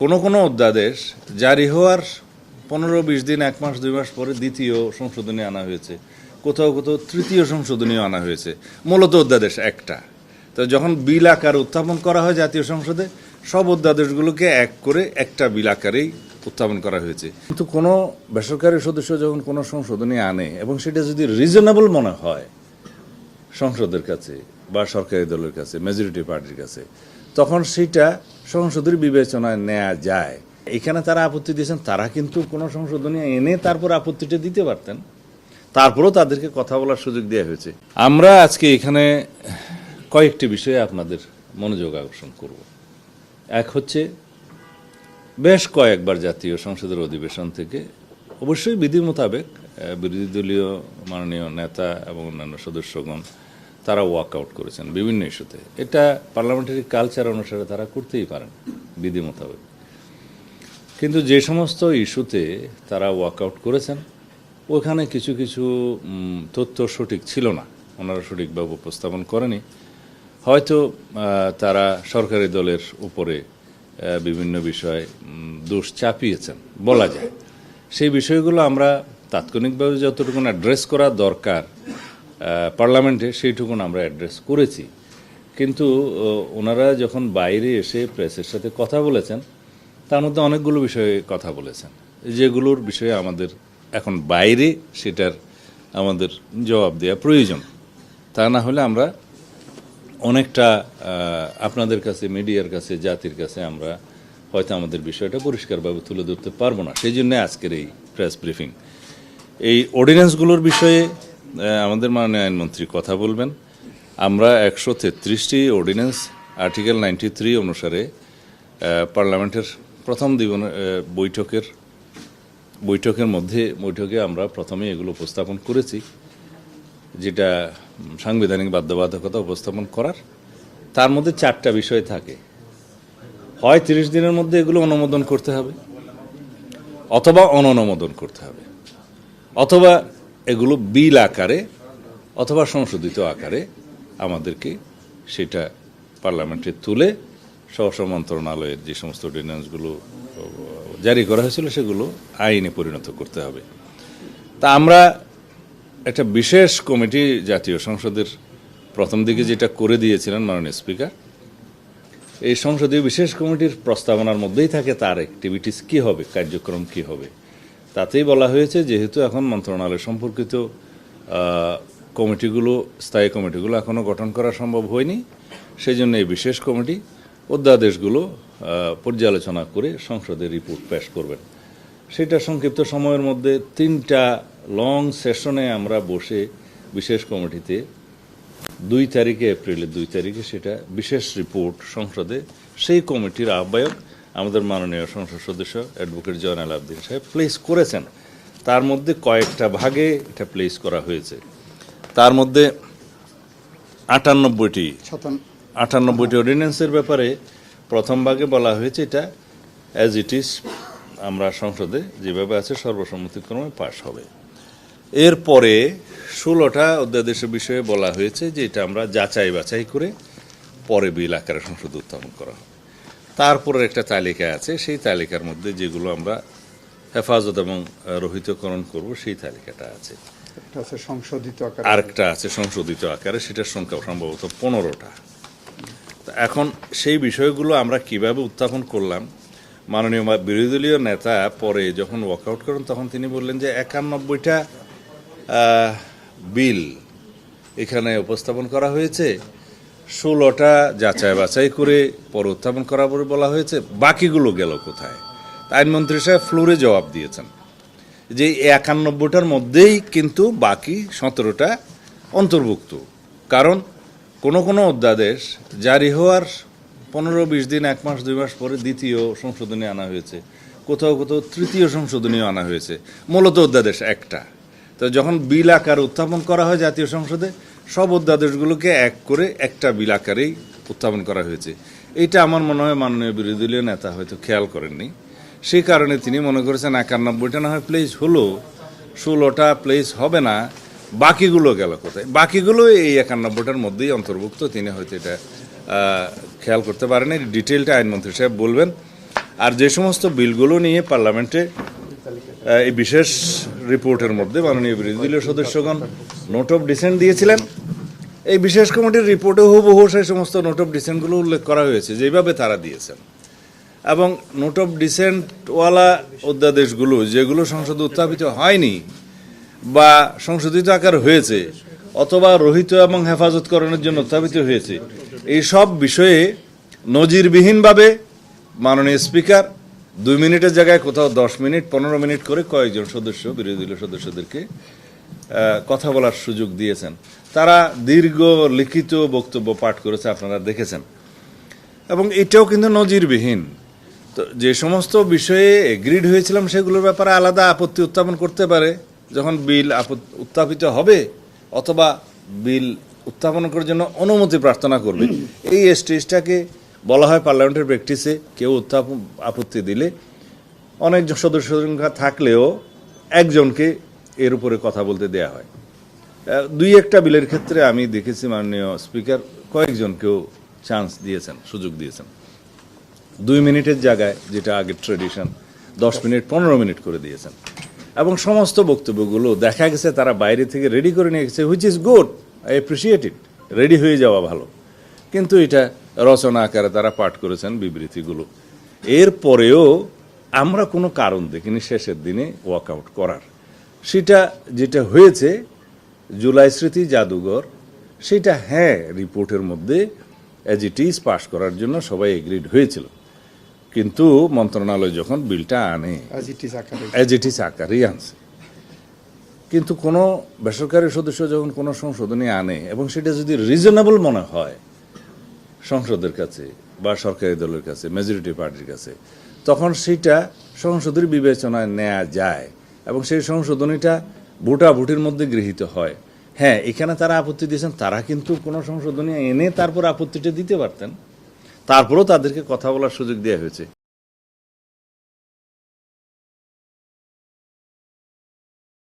কোনো অধ্যাদেশ জারি হওয়ার 15-20 দিন, 1 মাস 2 মাস পরে দ্বিতীয় সংশোধনী আনা হয়েছে, কোথাও কোথাও তৃতীয় সংশোধনীও আনা হয়েছে। মূলত অধ্যাদেশ একটা। তো যখন বিল আকার উত্থাপন করা হয় জাতীয় সংসদে, সব অধ্যাদেশগুলোকে এক করে একটা বিল আকারেই উত্থাপন করা হয়েছে। কিন্তু কোনো বেসরকারি সদস্য যখন কোনো সংশোধনী আনে এবং সেটা যদি রিজনেবল মনে হয় সংসদের কাছে বা সরকারি দলের কাছে, মেজরিটি পার্টির কাছে, তখন সেটা সংসদের বিবেচনায় নেওয়া যায়। এখানে তারা আপত্তি দিয়েছেন, তারা কিন্তু কোনো সংশোধনী এনে তারপর আপত্তিটা দিতে পারতেন, তারপরেও তাদেরকে কথা বলার সুযোগ দেওয়া হয়েছে। আমরা আজকে এখানে কয়েকটি বিষয়ে আপনাদের মনোযোগ আকর্ষণ করব। এক হচ্ছে, বেশ কয়েকবার জাতীয় সংসদের অধিবেশন থেকে অবশ্যই বিধি মোতাবেক বিরোধী দলীয় মাননীয় নেতা এবং অন্যান্য সদস্যগণ তারা ওয়াক আউট করেছেন বিভিন্ন ইস্যুতে। এটা পার্লামেন্টারি কালচার অনুসারে তারা করতেই পারেন বিধি মোতাবেক। কিন্তু যে সমস্ত ইস্যুতে তারা ওয়াক আউট করেছেন ওখানে কিছু কিছু তথ্য সঠিক ছিল না, ওনারা সঠিকভাবে উপস্থাপন করেনি। হয়তো তারা সরকারি দলের উপরে বিভিন্ন বিষয় দোষ চাপিয়েছেন বলা যায়। সেই বিষয়গুলো আমরা তাৎক্ষণিকভাবে যতটুকু অ্যাড্রেস করা দরকার পার্লামেন্টে সেইটুকুন আমরা অ্যাড্রেস করেছি। কিন্তু ওনারা যখন বাইরে এসে প্রেসের সাথে কথা বলেছেন তার মধ্যে অনেকগুলো বিষয়ে কথা বলেছেন, যেগুলোর বিষয়ে আমাদের এখন বাইরে সেটার আমাদের জবাব দেওয়া প্রয়োজন। তা না হলে আমরা অনেকটা আপনাদের কাছে, মিডিয়ার কাছে, জাতির কাছে আমরা হয়তো আমাদের বিষয়টা পরিষ্কারভাবে তুলে ধরতে পারবো না। সেই জন্য আজকের এই প্রেস ব্রিফিং। এই অর্ডিন্যান্সগুলোর বিষয়ে আমাদের মাননীয় আইনমন্ত্রী কথা বলবেন। আমরা 133টি অর্ডিন্যান্স আর্টিকেল 93 অনুসারে পার্লামেন্টের প্রথম বৈঠকে আমরা প্রথমে এগুলো উপস্থাপন করেছি, যেটা সাংবিধানিক বাধ্যবাধকতা উপস্থাপন করার। তার মধ্যে 4টা বিষয় থাকে। হয় 30 দিনের মধ্যে এগুলো অনুমোদন করতে হবে, অথবা অননুমোদন করতে হবে, অথবা এগুলো বিল আকারে অথবা সংশোধিত আকারে আমাদেরকে সেটা পার্লামেন্টে তুলে স্ব মন্ত্রণালয়ের যে সমস্ত অর্ডিন্যান্সগুলো জারি করা হয়েছিল সেগুলো আইনে পরিণত করতে হবে। তা আমরা একটা বিশেষ কমিটি জাতীয় সংসদের প্রথম দিকে যেটা করে দিয়েছিলেন মাননীয় স্পিকার, এই সংসদীয় বিশেষ কমিটির প্রস্তাবনার মধ্যেই থাকে তার অ্যাক্টিভিটিস কী হবে, কার্যক্রম কী হবে। তাতেই বলা হয়েছে যেহেতু এখন মন্ত্রণালয় সম্পর্কিত কমিটিগুলো, স্থায়ী কমিটিগুলো এখনও গঠন করা সম্ভব হয়নি, সেই জন্য এই বিশেষ কমিটি অধ্যাদেশগুলো পর্যালোচনা করে সংসদে রিপোর্ট পেশ করবেন। সেটা সংক্ষিপ্ত সময়ের মধ্যে 3টা লং সেশনে আমরা বসে বিশেষ কমিটিতে 2 তারিখে, এপ্রিলের 2 তারিখে সেটা বিশেষ রিপোর্ট সংসদে সেই কমিটির আহ্বায়ক আমাদের মাননীয় সংসদ সদস্য অ্যাডভোকেট জয়নাল আবদিন সাহেব প্লেস করেছেন। তার মধ্যে কয়েকটা ভাগে এটা প্লেস করা হয়েছে। তার মধ্যে 98টি অর্ডিন্যান্সের ব্যাপারে প্রথম ভাগে বলা হয়েছে এটা অ্যাজ ইট ইজ আমরা সংসদে যেভাবে আছে সর্বসম্মতিক্রমে পাশ হবে। এরপরে 16টা অধ্যাদেশের বিষয়ে বলা হয়েছে যে এটা আমরা যাচাই বাছাই করে পরে বিল আকারে সংসদে উত্থাপন করা হবে। তারপরে একটা তালিকা আছে, সেই তালিকার মধ্যে যেগুলো আমরা হেফাজত এবং রহিতকরণ করব সেই তালিকাটা আছে। আরেকটা আছে সংশোধিত আকারে, সেটার সংখ্যা সম্ভবত 15টা। এখন সেই বিষয়গুলো আমরা কিভাবে উত্থাপন করলাম, মাননীয় বিরোধী দলীয় নেতা পরে যখন ওয়াকআউট করেন তখন তিনি বললেন যে 91টা বিল এখানে উপস্থাপন করা হয়েছে, 16টা যাচাই বাছাই করে পরে উত্থাপন করা বলে বলা হয়েছে, বাকিগুলো গেল কোথায়? আইনমন্ত্রী সাহেব ফ্লোরে জবাব দিয়েছেন যে 91টার মধ্যেই কিন্তু বাকি 17টা অন্তর্ভুক্ত। কারণ কোনো অধ্যাদেশ জারি হওয়ার 15-20 দিন, 1 মাস 2 মাস পরে দ্বিতীয় সংশোধনী আনা হয়েছে, কোথাও কোথাও তৃতীয় সংশোধনীও আনা হয়েছে। মূলত অধ্যাদেশ একটা। তো যখন বিল আকার উত্থাপন করা হয় জাতীয় সংসদে, সব অধ্যাদেশগুলোকে এক করে একটা বিল আকারেই উত্থাপন করা হয়েছে। এইটা আমার মনে হয় মাননীয় বিরোধী দলীয় নেতা হয়তো খেয়াল করেননি। সেই কারণে তিনি মনে করেছেন 91টা না হয় প্লেস হলো, 16টা প্লেস হবে না, বাকিগুলো গেল কোথায়? বাকিগুলো এই 91টার মধ্যেই অন্তর্ভুক্ত। তিনি হয়তো এটা খেয়াল করতে পারেন। ডিটেলটা আইনমন্ত্রী সাহেব বলবেন। আর যে সমস্ত বিলগুলো নিয়ে পার্লামেন্টে এই বিশেষ রিপোর্টের মধ্যে মাননীয় বিরোধী দলীয় সদস্যগণ নোট অফ ডিসেন্ট দিয়েছিলেন, এই বিশেষ কমিটির রিপোর্টে হুবহু সেই সমস্ত নোট অফ ডিসেন্টগুলো উল্লেখ করা হয়েছে যেভাবে তারা দিয়েছেন। এবং নোট অফ ডিসেন্টওয়ালা অধ্যাদেশগুলো যেগুলো সংসদে উত্থাপিত হয়নি বা সংশোধিত আকার হয়েছে অথবা রহিত এবং হেফাজতকরণের জন্য উত্থাপিত হয়েছে, এই সব বিষয়ে নজিরবিহীনভাবে মাননীয় স্পিকার 2 মিনিটের জায়গায় কোথাও 10 মিনিট 15 মিনিট করে কয়েকজন সদস্য বিরোধী দলীয় সদস্যদেরকে কথা বলার সুযোগ দিয়েছেন। তারা দীর্ঘ লিখিত বক্তব্য পাঠ করেছে, আপনারা দেখেছেন। এবং এটাও কিন্তু নজিরবিহীন। তো যে সমস্ত বিষয়ে এগ্রিড হয়েছিলাম সেগুলোর ব্যাপারে আলাদা আপত্তি উত্থাপন করতে পারে যখন বিল উত্থাপিত হবে অথবা বিল উত্থাপন করার জন্য অনুমতি প্রার্থনা করবে। এই স্টেজটাকে বলা হয় পার্লামেন্টের প্র্যাকটিসে, কেউ আপত্তি দিলে অনেক সদস্য সংখ্যা থাকলেও একজনকে এর উপরে কথা বলতে দেয়া হয়। 2-1টা বিলের ক্ষেত্রে আমি দেখেছি মাননীয় স্পিকার কয়েকজনকেও চান্স দিয়েছেন, সুযোগ দিয়েছেন। 2 মিনিটের জায়গায় যেটা আগের ট্রেডিশন 10 মিনিট 15 মিনিট করে দিয়েছেন। এবং সমস্ত বক্তব্যগুলো দেখা গেছে তারা বাইরে থেকে রেডি করে নিয়ে গেছে, which is good, I appreciate it, ready হয়ে যাওয়া ভালো। কিন্তু এটা রচনা আকারে তারা পাঠ করেছেন বিবৃতিগুলো। এরপরেও আমরা কোনো কারণ দেখিনি শেষের দিনে ওয়াকআউট করার। সেটা যেটা হয়েছে জুলাই স্মৃতি জাদুঘর, সেটা হ্যাঁ রিপোর্টের মধ্যে অ্যাজ ইট ইজ পাশ করার জন্য সবাই এগ্রিড হয়েছিল, কিন্তু মন্ত্রণালয় যখন বিলটা আনে অ্যাজ ইট ইজ আকারেই আনছে। কিন্তু কোনো বেসরকারি সদস্য যখন কোনো সংশোধনী আনে এবং সেটা যদি রিজনেবল মনে হয় সংসদের কাছে বা সরকারি দলের কাছে, মেজরিটি পার্টির কাছে, তখন সেটা সংসদের বিবেচনায় নেওয়া যায় এবং সেই সংশোধনীটা ভোটাভুটির মধ্যে গৃহীত হয়। হ্যাঁ, এখানে তারা আপত্তি দিয়েছেন, তারা কিন্তু কোনো সংশোধনী এনে তারপর আপত্তিটা দিতে পারতেন, তারপরেও তাদেরকে কথা বলার সুযোগ দেওয়া হয়েছে।